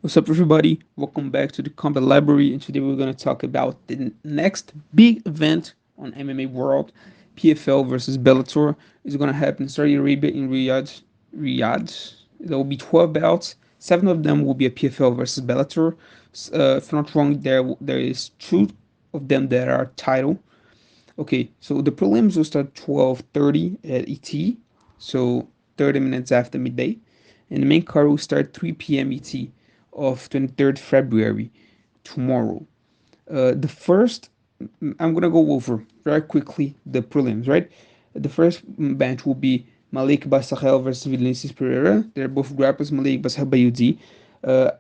What's up, everybody? Welcome back to the Combat Library, and today we're going to talk about the next big event on MMA World, PFL versus Bellator. It's going to happen in Saudi Arabia in Riyadh. There will be 12 bouts. 7 of them will be a PFL versus Bellator. If I'm not wrong, there is 2 of them that are title. Okay, so the prelims will start 12:30 at ET, so 30 minutes after midday, and the main card will start 3 p.m. ET of 23rd February, tomorrow. The first, I'm gonna go over very quickly the prelims, right? The first match will be Malik Basahel versus Vinicius Pereira. They're both grapplers. Malik Basahel by UD.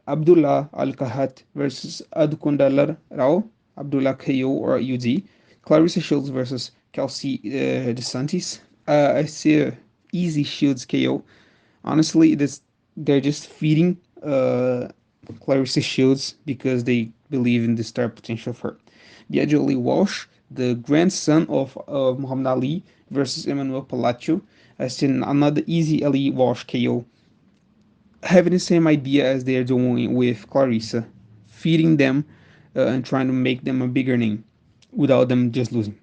Abdullah Al Kahat versus Adkundalar Rao. Abdullah KO or UD. Clarissa Shields versus Kelsey DeSantis. I see a easy Shields KO. Honestly, they're just feeding Clarissa Shields because they believe in the star potential of her. Biagio Ali Walsh, the grandson of Muhammad Ali, versus Emmanuel Palacio. I see another easy Ali Walsh KO. Having the same idea as they're doing with Clarissa, feeding them and trying to make them a bigger name without them just losing.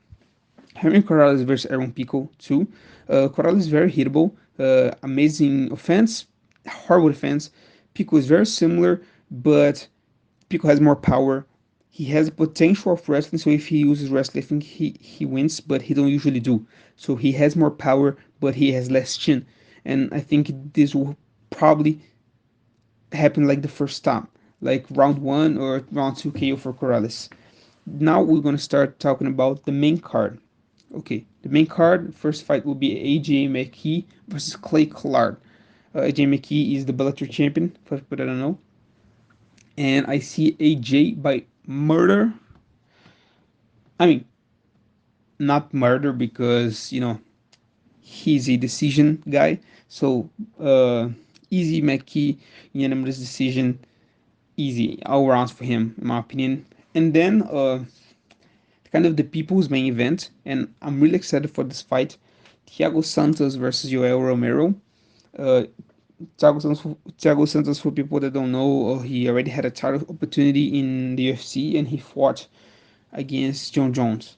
Henry Corrales versus Aaron Pico too. Corrales is very hittable, amazing offense, horrible defense. Pico is very similar, but Pico has more power. He has the potential of wrestling, so if he uses wrestling, I think he wins, but he don't usually do. So he has more power, but he has less chin, and I think this will probably happen like the first time, like round one or round two KO for Corrales. Now we're gonna start talking about the main card. Okay, the main card first fight will be AJ McKee versus Clay Collard. AJ McKee is the Bellator champion, for people that don't know, and I see AJ by murder. I mean, not murder because he's a decision guy. So easy McKee unanimous decision, easy all rounds for him in my opinion. And then kind of the people's main event, and I'm really excited for this fight. Thiago Santos versus Yoel Romero. Uh, Thiago Santos, for people that don't know, he already had a title opportunity in the UFC and he fought against John Jones.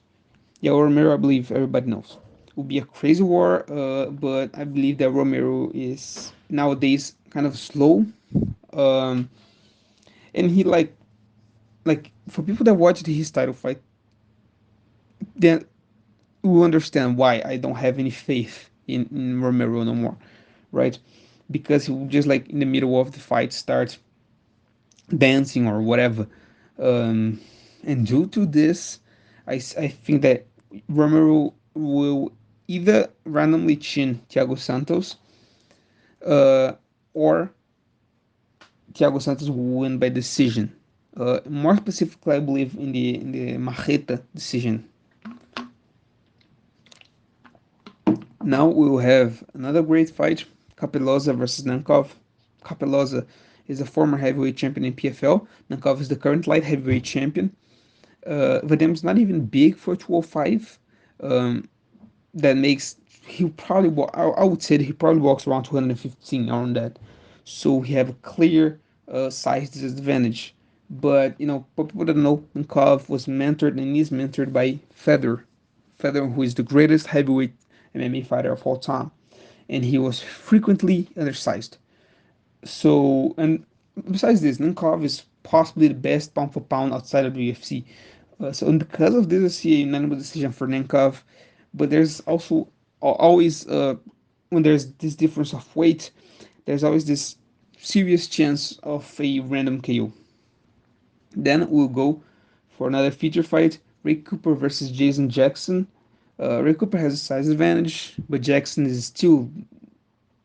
Yoel Romero, I believe everybody knows. It will be a crazy war, but I believe that Romero is nowadays kind of slow. Um, and he like for people that watched his title fight, then will understand why I don't have any faith in Romero no more, right? Because he will just like in the middle of the fight start dancing or whatever. Um, and due to this, I think that Romero will either randomly chin Thiago Santos uh, or Thiago Santos will win by decision. More specifically, I believe in the Marreta decision. Now we will have another great fight, Capelosa versus Nankov. Capelosa is a former heavyweight champion in PFL. Nankov is the current light heavyweight champion. Vadem's not even big for 205. Um, that makes he probably I would say that he probably walks around 215 around that. So he have a clear size disadvantage. But for people that know, Nankov was mentored and is mentored by Feather, who is the greatest heavyweight MMA fighter of all time, and he was frequently undersized. So, and besides this, Nankov is possibly the best pound for pound outside of the UFC. So, and because of this, I see a unanimous decision for Nankov. But there's also always, when there's this difference of weight, there's always this serious chance of a random KO. Then we'll go for another feature fight, Ray Cooper versus Jason Jackson. Ray Cooper has a size advantage, but Jackson is still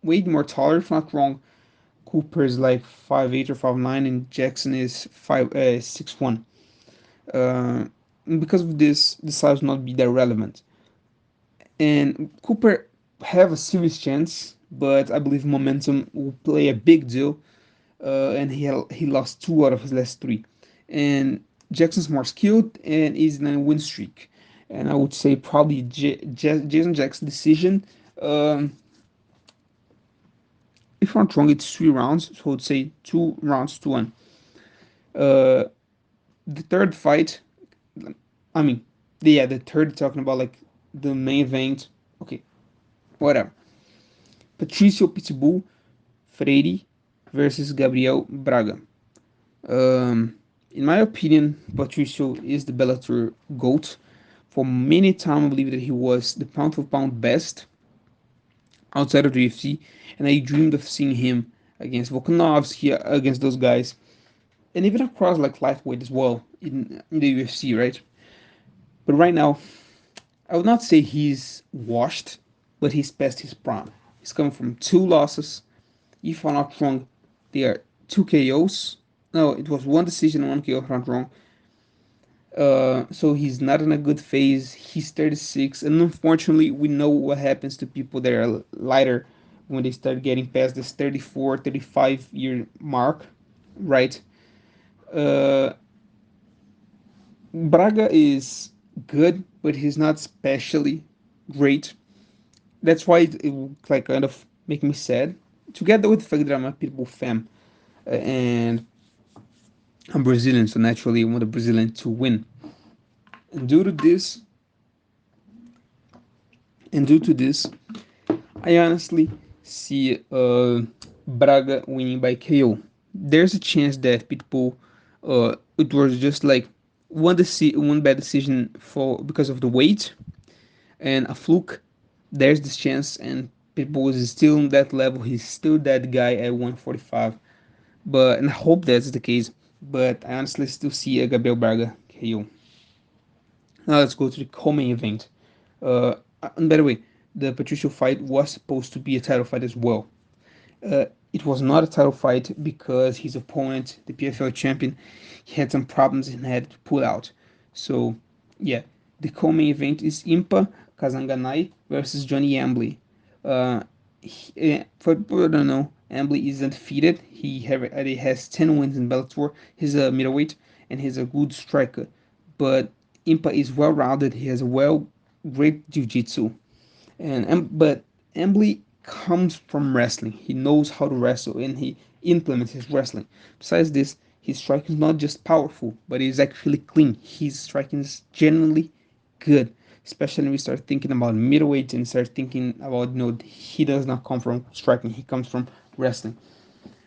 way more taller, if not wrong. Cooper is like 5'8" or 5'9", and Jackson is 6'1". And because of this, the size will not be that relevant. And Cooper have a serious chance, but I believe momentum will play a big deal. And he lost 2 out of his last 3. And Jackson's more skilled and is in a win streak. And I would say probably Jason Jackson's decision. Um, if I'm not wrong, it's 3 rounds, so I would say 2 rounds to 1. Uh, the third fight, I mean, the third talking about like the main event. Okay, whatever. Patricio Pitbull Freire versus Gabriel Braga. Um, in my opinion, Patricio is the Bellator GOAT. For many time, I believe that he was the pound for pound best outside of the UFC, and I dreamed of seeing him against Volkanovski, against those guys, and even across like lightweight as well in the UFC, right? But right now, I would not say he's washed, but he's past his prime. He's coming from two losses. If I'm not wrong, they are two KOs. No, it was one decision, one KO, if I'm not wrong. So he's not in a good phase. He's 36, and unfortunately, we know what happens to people that are lighter when they start getting past this 34, 35 year mark, right? Uh, Braga is good, but he's not especially great. That's why it would like kind of make me sad. Together with the fact that I'm a Pitbull fan and I'm Brazilian, so naturally I want the Brazilian to win. And due to this, and due to this, I honestly see Braga winning by KO. There's a chance that Pitbull, it was just like one bad decision for because of the weight and a fluke. There's this chance, and Pitbull is still on that level. He's still that guy at 145. But and I hope that's the case. But I honestly still see a Gabriel Braga KO. Now let's go to the co-main event. And by the way, the Patricio fight was supposed to be a title fight as well. It was not a title fight because his opponent, the PFL champion, he had some problems and had to pull out. So, yeah, the co-main event is Impa Kazanganai versus Johnny Ambley. For people who don't know, Ambley is undefeated. He has 10 wins in Bellator. He's a middleweight and he's a good striker. But Impa is well-rounded. He has a great jiu-jitsu but Embley comes from wrestling. He knows how to wrestle and he implements his wrestling. Besides this, his striking is not just powerful, but it's actually clean. His striking is genuinely good. Especially when we start thinking about middleweight and start thinking about he does not come from striking. He comes from wrestling.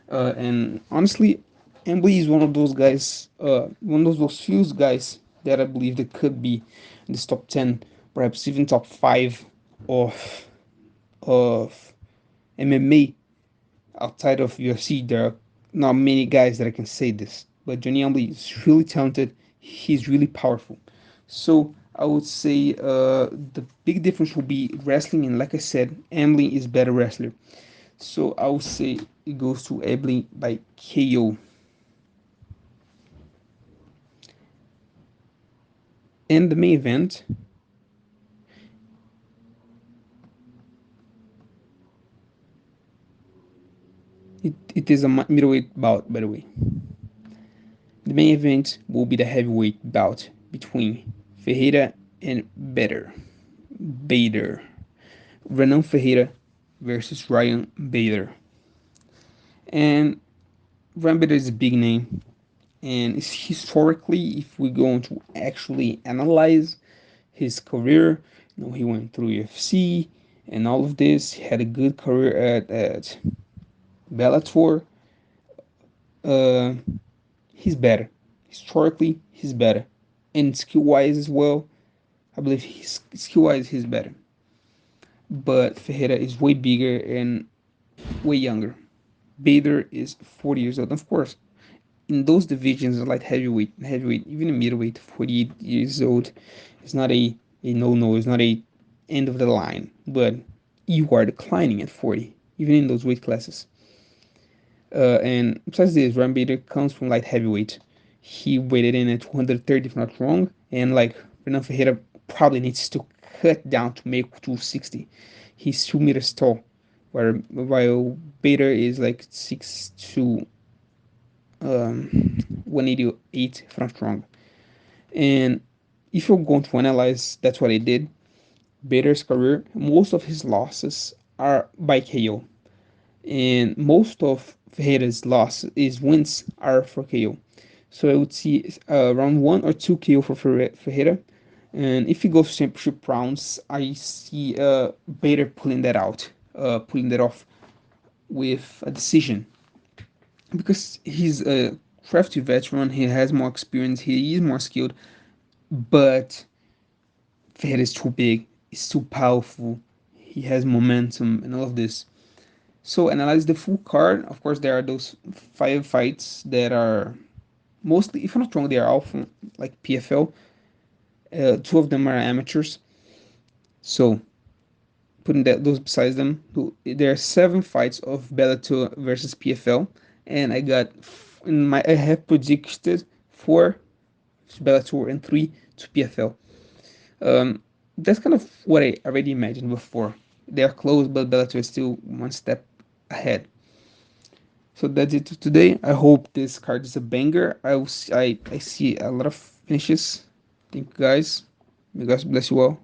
And honestly, Embley is one of those guys, one of those few guys that I believe that could be in this top 10, perhaps even top 5 of of MMA outside of UFC. There are not many guys that I can say this, but Johnny Ambley is really talented. He's really powerful. So I would say the big difference will be wrestling, and like I said, Ambley is better wrestler. So I would say it goes to Ambley by KO. And the main event, it is a middleweight bout, by the way. The main event will be the heavyweight bout between Ferreira and Bader. Renan Ferreira versus Ryan Bader. And Ryan Bader is a big name. And historically, if we're going to actually analyze his career, he went through UFC and all of this. He had a good career at Bellator. Uh, he's better. Historically, he's better. And skill wise as well, I believe skill wise he's better. But Ferreira is way bigger and way younger. Bader is 40 years old. Of course, in those divisions, like heavyweight, even a middleweight, 48 years old is not a no. It's not a end of the line. But you are declining at 40, even in those weight classes. And besides this, Ryan Bader comes from light heavyweight. He weighted in at 230, if not wrong. And like Renan Ferreira probably needs to cut down to make 260. He's 2 meters tall, while Bader is like 6'2", 188, if not wrong. And if you're going to analyze, that's what he did. Bader's career, most of his losses are by KO, and most of Ferreira's wins are for KO. So I would see around 1 or 2 KO for Ferreira. And if he goes to championship rounds, I see Bader pulling that off with a decision, because he's a crafty veteran. He has more experience. He is more skilled, but Ferreira is too big. He's too powerful. He has momentum and all of this. So analyze the full card. Of course, there are those 5 fights that are mostly, if I'm not wrong, they are all from like PFL. 2 of them are amateurs. So putting those besides them, there are 7 fights of Bellator versus PFL, and I have predicted 4 to Bellator and 3 to PFL. Um, that's kind of what I already imagined before. They are close, but Bellator is still one step ahead. So that's it for today. I hope this card is a banger. I see a lot of finishes. Thank you guys. May God bless you all.